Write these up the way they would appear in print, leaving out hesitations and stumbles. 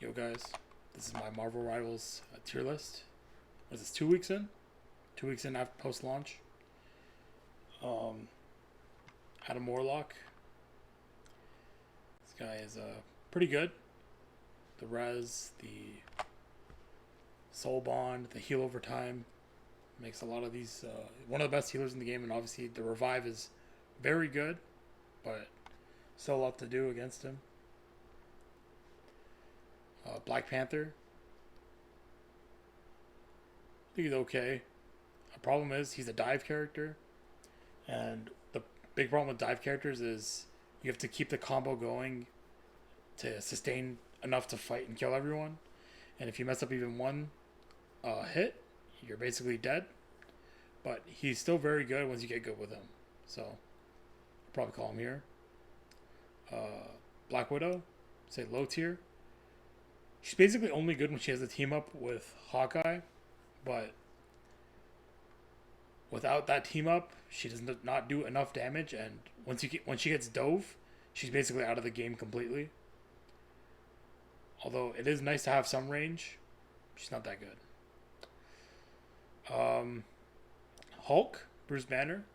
Yo guys, this is my Marvel Rivals tier list. Was this 2 weeks in? 2 weeks in after post launch. Um, Adam Warlock. This guy is pretty good. The res, the soul bond, the heal over time makes a lot of these one of the best healers in the game, and obviously the revive is very good, but still a lot to do against him. Black Panther. I think he's okay. The problem is he's a dive character, and the big problem with dive characters is you have to keep the combo going to sustain enough to fight and kill everyone. And if you mess up even one hit, you're basically dead. But he's still very good once you get good with him. So I'll probably call him here. Black Widow, say low tier. She's basically only good when she has a team up with Hawkeye, but without that team up, she does not do enough damage. And when she gets dove, she's basically out of the game completely. Although it is nice to have some range, she's not that good. Hulk, Bruce Banner,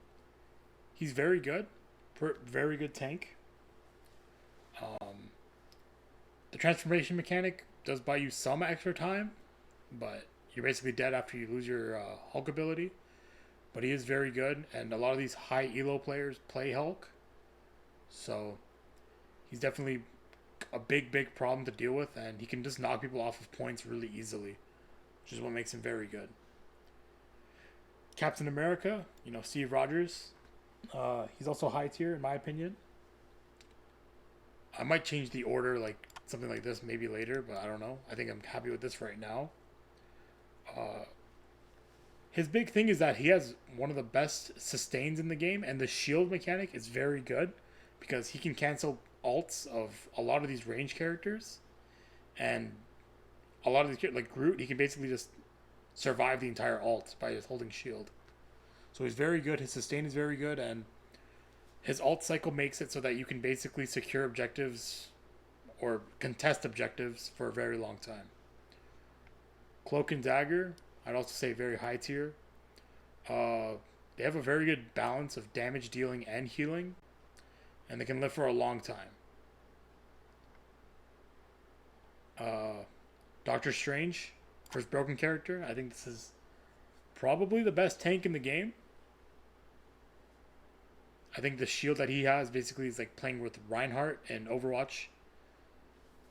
he's very good, very good tank. The transformation mechanic does buy you some extra time, but you're basically dead after you lose your Hulk ability. But he is very good, and a lot of these high elo players play Hulk, so he's definitely a big problem to deal with, and he can just knock people off of points really easily, which is what makes him very good. Captain America, Steve Rogers, he's also high tier in my opinion. I might change the order, like something like this maybe later, but I don't know. I think I'm happy with this right now. Uh, his big thing is that he has one of the best sustains in the game, and the shield mechanic is very good because he can cancel ults of a lot of these range characters, and a lot of these like Groot, he can basically just survive the entire ult by just holding shield. So he's very good. His sustain is very good, and his ult cycle makes it so that you can basically secure objectives or contest objectives for a very long time. Cloak and Dagger, I'd also say very high tier. They have a very good balance of damage dealing and healing, and they can live for a long time. Doctor Strange, first broken character. I think this is probably the best tank in the game. I think the shield that he has basically is like playing with Reinhardt in Overwatch.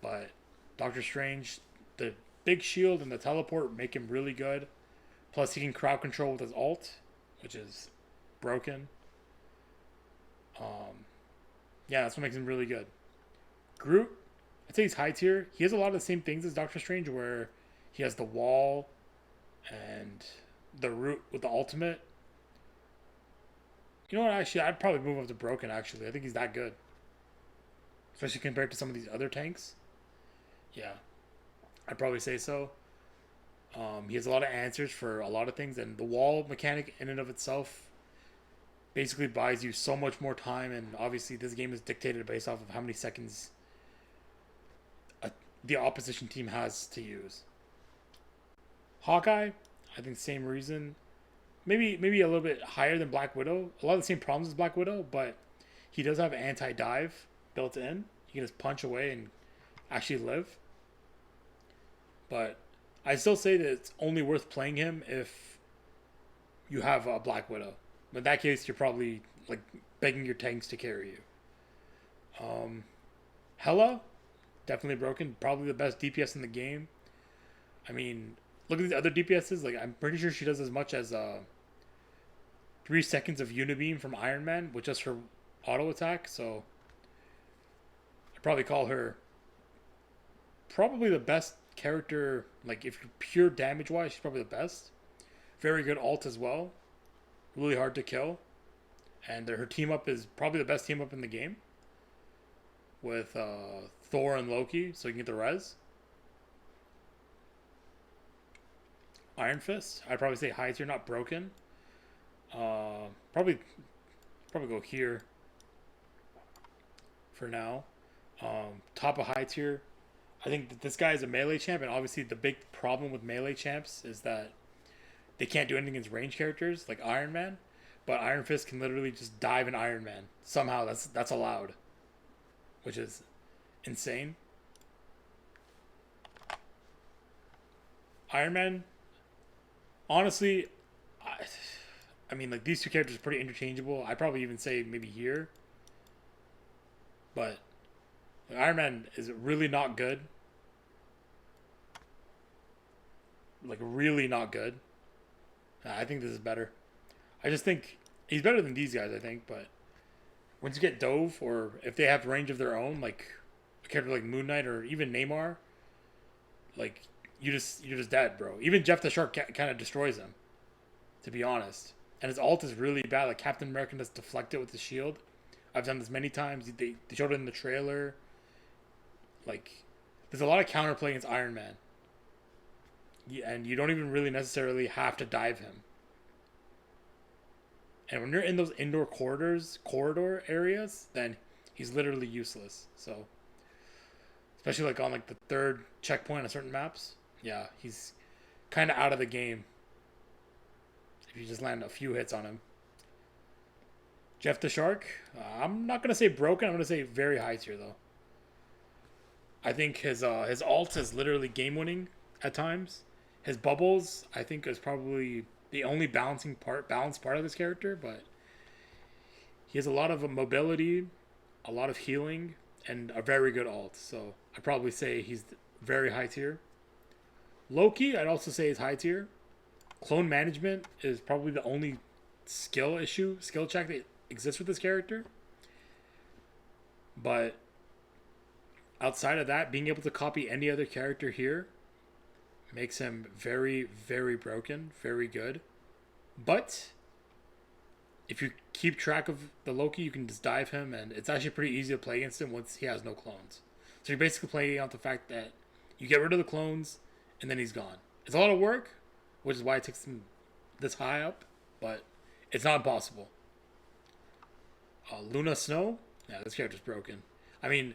But Doctor Strange, the big shield and the teleport make him really good. Plus, he can crowd control with his ult, which is broken. Yeah, that's what makes him really good. Groot, I'd say he's high tier. He has a lot of the same things as Doctor Strange, where he has the wall and the root with the ultimate. You know what? Actually, I'd probably move up to broken. Actually, I think he's that good, especially compared to some of these other tanks. Yeah, I'd probably say so. He has a lot of answers for a lot of things, and the wall mechanic in and of itself basically buys you so much more time. And obviously, this game is dictated based off of how many seconds the opposition team has to use. Hawkeye, I think same reason. Maybe a little bit higher than Black Widow. A lot of the same problems as Black Widow, but he does have anti dive built in. You can just punch away and actually live. But I still say that it's only worth playing him if you have a Black Widow. In that case, you're probably like begging your tanks to carry you. Hela, definitely broken. Probably the best DPS in the game. I mean, look at these other DPSs. Like I'm pretty sure she does as much as 3 seconds of Unibeam from Iron Man with just her auto attack. So I'd probably call her probably the best character. Like if you're pure damage wise, she's probably the best. Very good ult as well. Really hard to kill. And her team up is probably the best team up in the game with Thor and Loki, so you can get the res. Iron Fist, I'd probably say high tier, not broken. Probably go here for now. Top of high tier, I think that this guy is a melee champ, and obviously the big problem with melee champs is that they can't do anything against range characters like Iron Man, but Iron Fist can literally just dive in Iron Man. Somehow that's allowed, which is insane. Iron Man, honestly, I mean, like these two characters are pretty interchangeable. I'd probably even say maybe here, but like, Iron Man is really not good. Like really not good. I think this is better. I just think he's better than these guys. I think, but once you get Dove, or if they have range of their own, like a character like Moon Knight or even Neymar, like you're just dead, bro. Even Jeff the Shark kind of destroys him, to be honest. And his ult is really bad. Like Captain America does deflect it with the shield. I've done this many times. They showed it in the trailer. Like, there's a lot of counterplay against Iron Man. And you don't even really necessarily have to dive him. And when you're in those indoor corridor areas, then he's literally useless. So, especially like on like the third checkpoint on certain maps, yeah, he's kind of out of the game if you just land a few hits on him. Jeff the Shark, I'm not gonna say broken. I'm gonna say very high tier though. I think his ult is literally game winning at times. His bubbles, I think, is probably the only balanced part of this character, but he has a lot of mobility, a lot of healing, and a very good ult. So I'd probably say he's very high tier. Loki, I'd also say is high tier. Clone management is probably the only skill check that exists with this character. But outside of that, being able to copy any other character here makes him very, very broken, very good. But if you keep track of the Loki, you can just dive him, and it's actually pretty easy to play against him once he has no clones. So you're basically playing out the fact that you get rid of the clones, and then he's gone. It's a lot of work, which is why it takes him this high up, but it's not impossible. Luna Snow, yeah, this character's broken. I mean,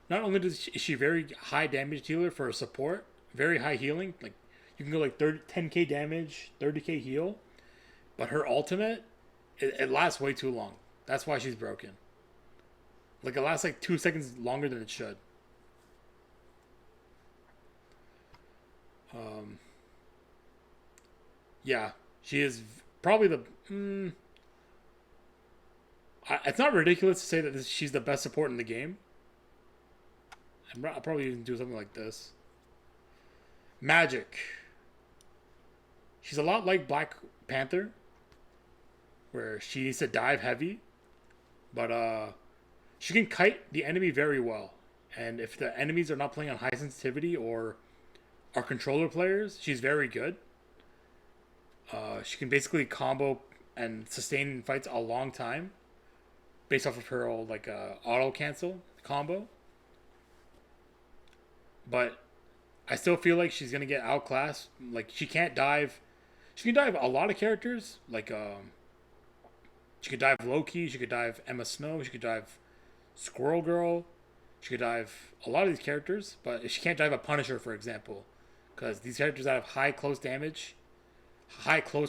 not only is she very high damage dealer for a support, very high healing, like you can go like 10k damage, 30k heal, but her ultimate, it lasts way too long. That's why she's broken. Like it lasts like 2 seconds longer than it should. Yeah, she is probably the. It's not ridiculous to say that she's the best support in the game. I'll probably even do something like this. Magik. She's a lot like Black Panther, where she needs to dive heavy, but she can kite the enemy very well. And if the enemies are not playing on high sensitivity or are controller players, she's very good. She can basically combo and sustain fights a long time based off of her old like auto cancel combo. But I still feel like she's gonna get outclassed. Like she can't dive. She can dive a lot of characters. Like she could dive Loki. She could dive Emma Snow. She could dive Squirrel Girl. She could dive a lot of these characters, but she can't dive a Punisher, for example, because these characters that have high close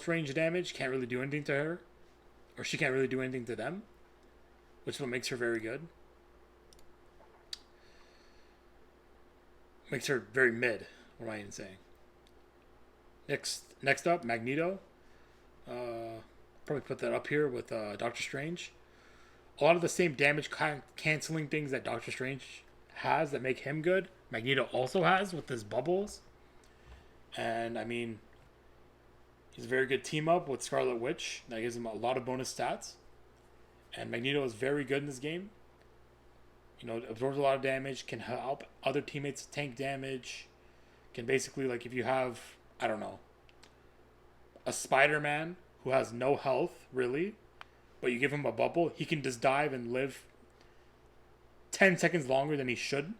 range damage can't really do anything to her, or she can't really do anything to them, which is what makes her very good. Makes her very mid. What am I even saying? Next up, Magneto. Probably put that up here with Doctor Strange. A lot of the same damage canceling things that Doctor Strange has that make him good, Magneto also has with his bubbles. And I mean, he's a very good team up with Scarlet Witch. That gives him a lot of bonus stats. And Magneto is very good in this game. You know, absorbs a lot of damage, can help other teammates tank damage, can basically, like, if you have, I don't know, a Spider-Man who has no health, really, but you give him a bubble, he can just dive and live 10 seconds longer than he should,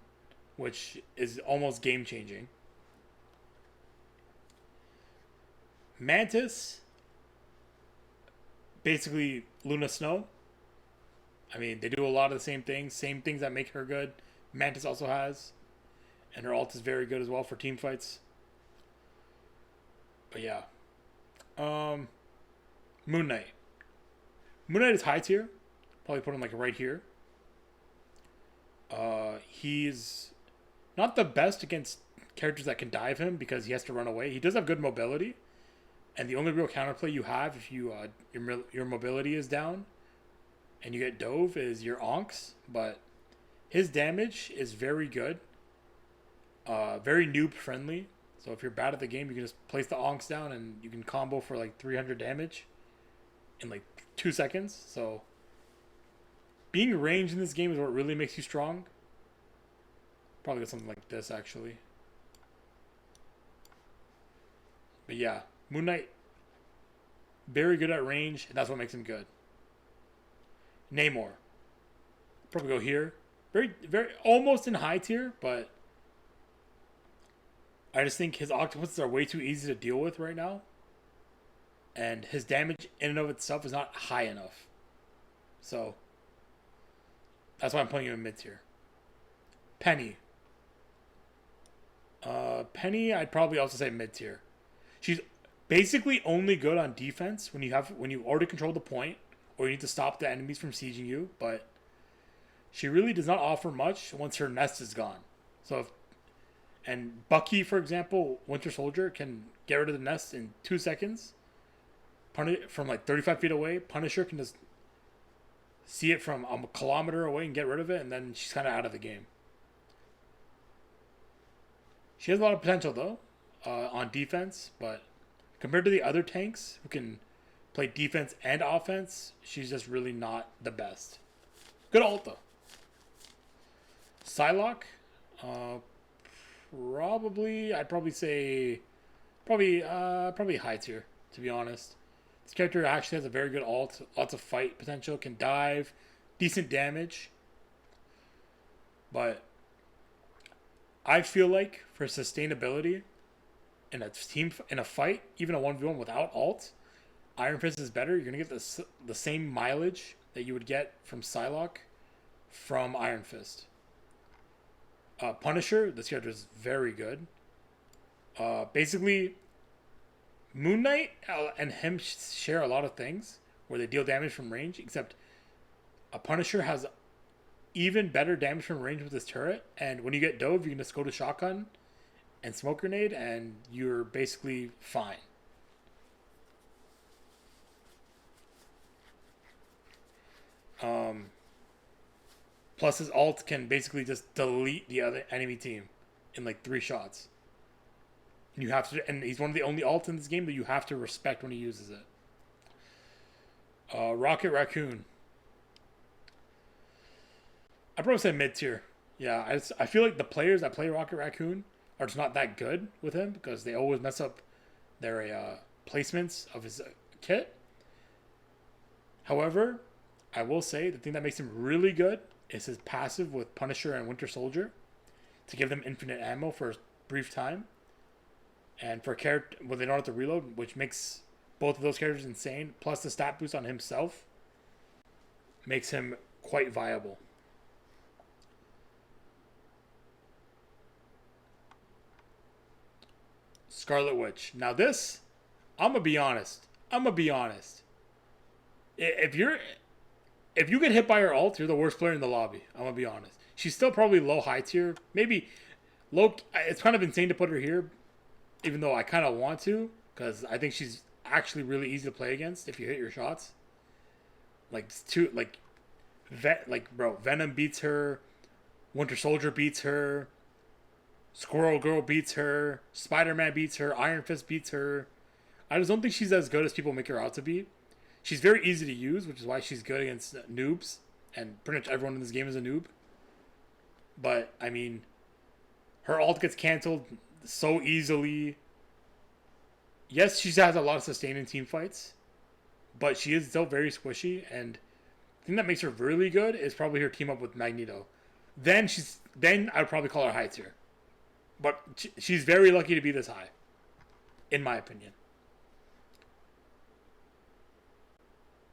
which is almost game-changing. Mantis, basically Luna Snow. I mean, they do a lot of the same things that make her good. Mantis also has. and her ult is very good as well for team fights. But yeah, um, Moon Knight. Moon Knight is high tier. Probably put him like right here. He's not the best against characters that can dive him because he has to run away. He does have good mobility, and the only real counterplay you have if you your mobility is down and you get dove is your onks. But his damage is very good, very noob friendly. So if you're bad at the game, you can just place the onks down and you can combo for like 300 damage in like 2 seconds. So being ranged in this game is what really makes you strong. Probably got something like this actually. But yeah, Moon Knight, very good at range, and that's what makes him good. Namor, probably go here. Very almost in high tier, but I just think his octopuses are way too easy to deal with right now. And his damage in and of itself is not high enough. So that's why I'm putting him in mid tier. Penny. Penny, I'd probably also say mid tier. She's basically only good on defense when you already control the point or you need to stop the enemies from sieging you, but she really does not offer much once her nest is gone. And Bucky, for example, Winter Soldier can get rid of the nest in 2 seconds. From like 35 feet away, Punisher can just see it from a kilometer away and get rid of it, and then she's kind of out of the game. She has a lot of potential though on defense, but compared to the other tanks who can play defense and offense, she's just really not the best. Good ult though. Psylocke, I'd probably say probably high tier, to be honest. This character actually has a very good ult, lots of fight potential, can dive, decent damage. But I feel like for sustainability in a fight, even a 1v1 without ult, Iron Fist is better. You're gonna get the same mileage that you would get from Psylocke from Iron Fist. Punisher, this character is very good. Basically, Moon Knight and him share a lot of things where they deal damage from range, except a Punisher has even better damage from range with his turret, and when you get dove, you can just go to shotgun and smoke grenade, and you're basically fine. Plus, his ult can basically just delete the other enemy team in like 3 shots. You have to, and he's one of the only ults in this game that you have to respect when he uses it. Rocket Raccoon. I'd probably say mid tier. Yeah, I feel like the players that play Rocket Raccoon are just not that good with him because they always mess up their placements of his kit. However, I will say the thing that makes him really good is his passive with Punisher and Winter Soldier to give them infinite ammo for a brief time. And for a character when they don't have to reload, which makes both of those characters insane, plus the stat boost on himself makes him quite viable. Scarlet Witch. Now this, I'm gonna be honest. If you get hit by her ult, you're the worst player in the lobby. I'm gonna be honest. She's still probably low high tier, maybe low. It's kind of insane to put her here, even though I kind of want to, because I think she's actually really easy to play against if you hit your shots. Bro, Venom beats her, Winter Soldier beats her, Squirrel Girl beats her, Spider-Man beats her, Iron Fist beats her. I just don't think she's as good as people make her out to be. She's very easy to use, which is why she's good against noobs, and pretty much everyone in this game is a noob. But, I mean, her ult gets canceled so easily. Yes, she has a lot of sustain in team fights, but she is still very squishy, and the thing that makes her really good is probably her team up with Magneto. Then I would probably call her high tier. But she's very lucky to be this high, in my opinion.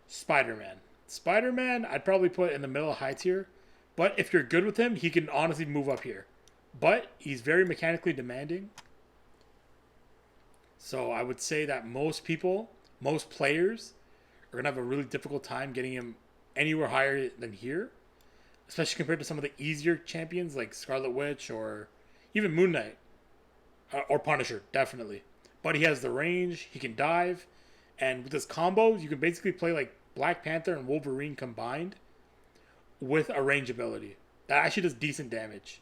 Spider-Man, I'd probably put in the middle high tier. But if you're good with him, he can honestly move up here. but he's very mechanically demanding. So I would say that most people, most players, are gonna have a really difficult time getting him anywhere higher than here, especially compared to some of the easier champions like Scarlet Witch or even Moon Knight or Punisher, definitely. But he has the range, he can dive, and with his combos, you can basically play like Black Panther and Wolverine combined with a range ability that actually does decent damage.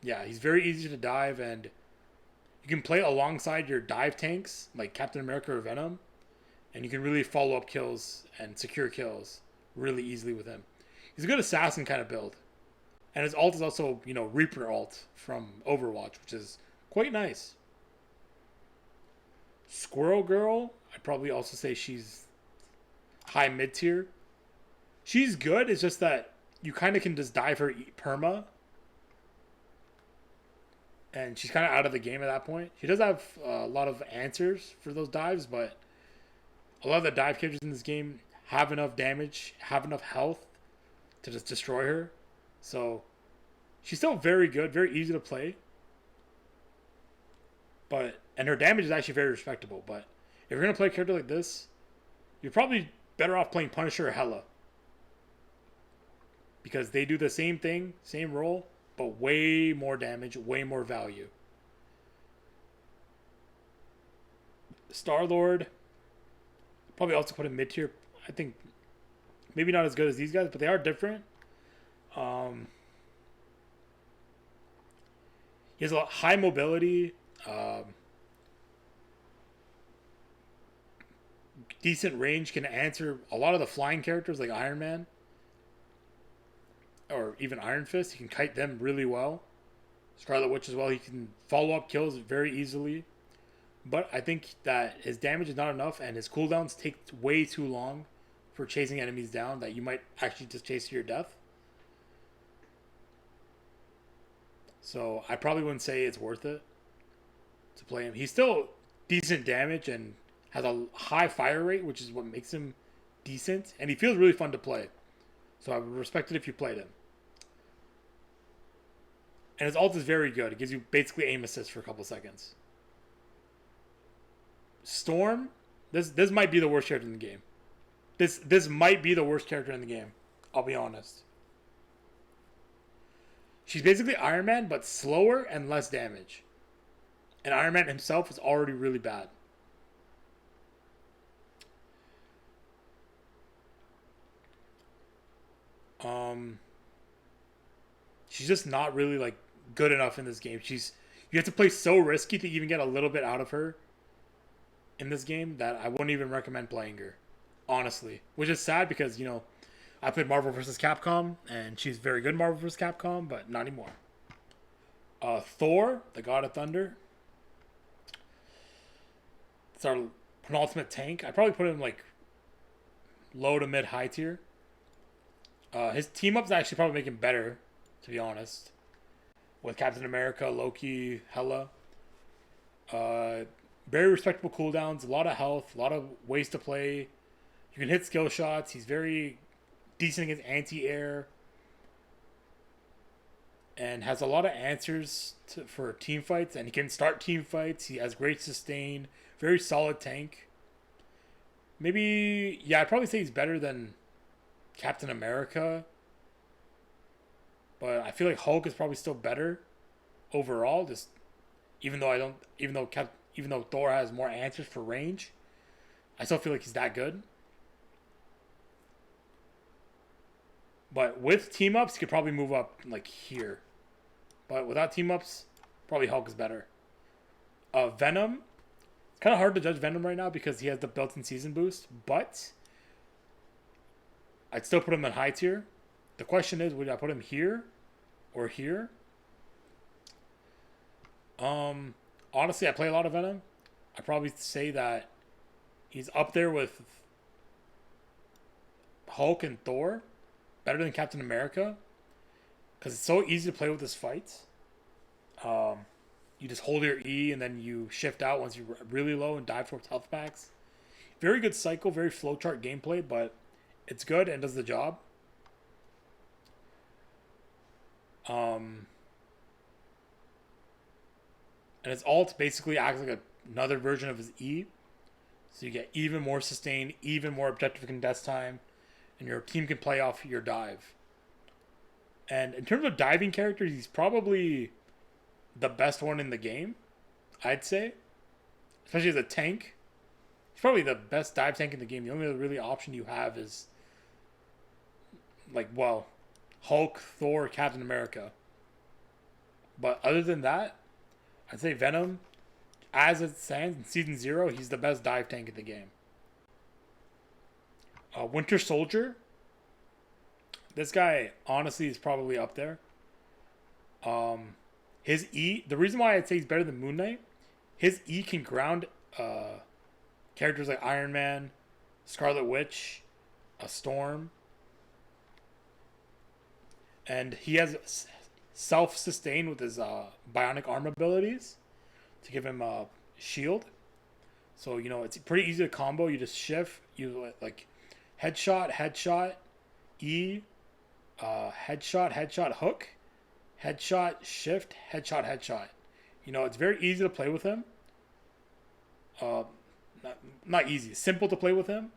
Yeah, he's very easy to dive, and you can play alongside your dive tanks like Captain America or Venom, and you can really follow up kills and secure kills really easily with him. He's a good assassin kind of build, and his ult is also Reaper ult from Overwatch, which is quite nice. Squirrel Girl, I'd probably also say she's high mid tier. She's good. It's just that you kind of can just dive her perma, and she's kind of out of the game at that point. She does have a lot of answers for those dives, but a lot of the dive characters in this game have enough damage, have enough health to just destroy her. So she's still very good, very easy to play. And her damage is actually very respectable. But if you're gonna play a character like this, you're probably better off playing Punisher or Hela, because they do the same thing, same role, but way more damage, way more value. Star Lord, probably also put in mid tier. I think maybe not as good as these guys, but they are different. Um, he has a lot high mobility, decent range, can answer a lot of the flying characters like Iron Man or even Iron Fist. He can kite them really well. Scarlet Witch as well. He can follow up kills very easily. But I think that his damage is not enough, and his cooldowns take way too long for chasing enemies down, that you might actually just chase to your death. So I probably wouldn't say it's worth it to play him. He's still decent damage and has a high fire rate, which is what makes him decent. And he feels really fun to play. So I would respect it if you played him. And his ult is very good. It gives you basically aim assist for a couple seconds. Storm, this might be the worst character in the game. This might be the worst character in the game. I'll be honest. She's basically Iron Man, but slower and less damage. And Iron Man himself is already really bad. She's just not really like good enough in this game. You have to play so risky to even get a little bit out of her in this game that I wouldn't even recommend playing her, honestly. Which is sad because I played Marvel vs. Capcom, and she's very good in Marvel vs. Capcom, but not anymore. Thor, the God of Thunder. It's our penultimate tank. I'd probably put him like low to mid high tier. His team ups actually probably make him better, to be honest. With Captain America, Loki, Hela. Very respectable cooldowns, a lot of health, a lot of ways to play. You can hit skill shots. He's very decent against anti-air. And has a lot of answers for team fights. And he can start team fights. He has great sustain. Very solid tank. Maybe, yeah, I'd probably say he's better than Captain America. But I feel like Hulk is probably still better overall. Just even though Thor has more answers for range, I still feel like he's that good. But with team ups, he could probably move up like here. But without team ups, probably Hulk is better. Venom. It's kind of hard to judge Venom right now because he has the built-in season boost. But I'd still put him in high tier. The question is, would I put him here or here? Honestly, I play a lot of Venom. I'd probably say that he's up there with Hulk and Thor. Better than Captain America. Because it's so easy to play with his fights. You just hold your E and then you shift out once you're really low and dive towards health packs. Very good cycle, very flowchart gameplay, but it's good and does the job. And his ult basically acts like another version of his E. So you get even more sustain, even more objective contest time, and your team can play off your dive. And in terms of diving characters, he's probably the best one in the game, I'd say. Especially as a tank. He's probably the best dive tank in the game. The only really option you have is, like, well, Hulk, Thor, Captain America. But other than that, I'd say Venom, as it stands in Season 0, he's the best dive tank in the game. Winter Soldier. This guy, honestly, is probably up there. His E, the reason why I'd say he's better than Moon Knight, his E can ground characters like Iron Man, Scarlet Witch, a Storm. And he has self-sustain with his bionic arm abilities to give him a shield. So, you know, it's pretty easy to combo. You just shift, you like headshot, headshot, E, headshot, headshot, hook, headshot, shift, headshot, headshot. You know, it's very easy to play with him. Not easy, simple to play with him.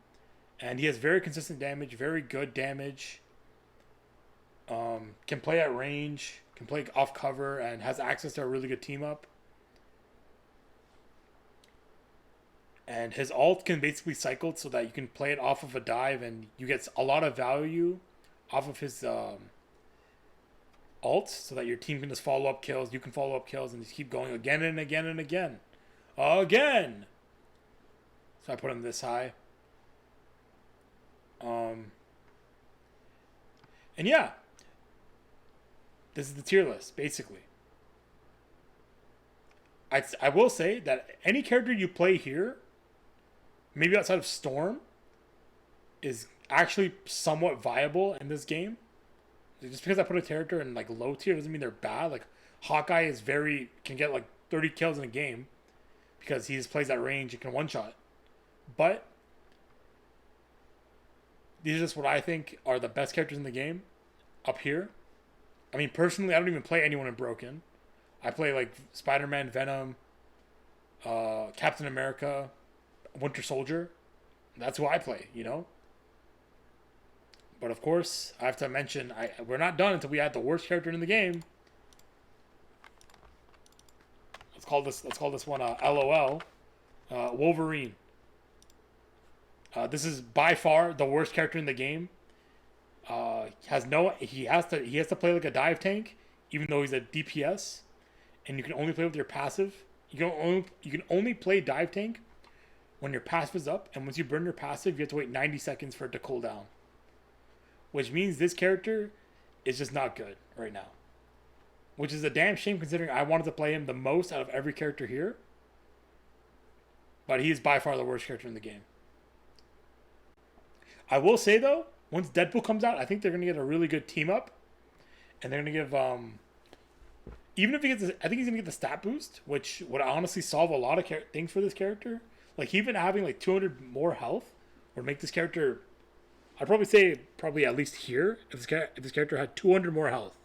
And he has very consistent damage, very good damage. Can play at range, can play off cover, and has access to a really good team up. And his ult can basically cycle so that you can play it off of a dive, and you get a lot of value off of his ult, so that your team can just follow up kills. You can follow up kills and just keep going again and again and again. Again! So I put him this high. And yeah. This is the tier list, basically. I will say that any character you play here, maybe outside of Storm, is actually somewhat viable in this game. Just because I put a character in like low tier doesn't mean they're bad. Like Hawkeye is can get like 30 kills in a game because he just plays that range and can one shot. But these are just what I think are the best characters in the game up here. I mean, personally, I don't even play anyone in Broken. I play like Spider-Man, Venom, Captain America, Winter Soldier. That's who I play, you know? But of course, I have to mention, we're not done until we add the worst character in the game. Let's call this one LOL. Wolverine. This is by far the worst character in the game. He has to play like a dive tank, even though he's a DPS, and you can only play with your passive. You can only play dive tank when your passive is up, and once you burn your passive, you have to wait 90 seconds for it to cool down. Which means this character is just not good right now. Which is a damn shame considering I wanted to play him the most out of every character here. But he is by far the worst character in the game. I will say though, once Deadpool comes out, I think they're going to get a really good team up. And they're going to give, even if he gets, I think he's going to get the stat boost, which would honestly solve a lot of things for this character. Like, even having like 200 more health would make this character, I'd probably say at least here, if this character had 200 more health.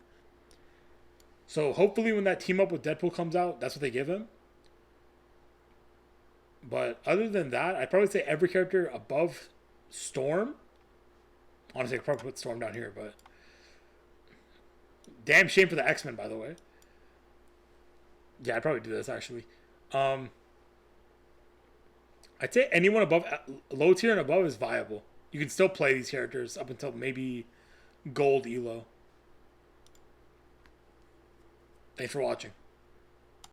So hopefully when that team up with Deadpool comes out, that's what they give him. But other than that, I'd probably say every character above Storm. Honestly, I could probably put Storm down here, but damn shame for the X-Men, by the way. Yeah, I'd probably do this actually. I'd say anyone above low tier and above is viable. You can still play these characters up until maybe gold elo. Thanks for watching.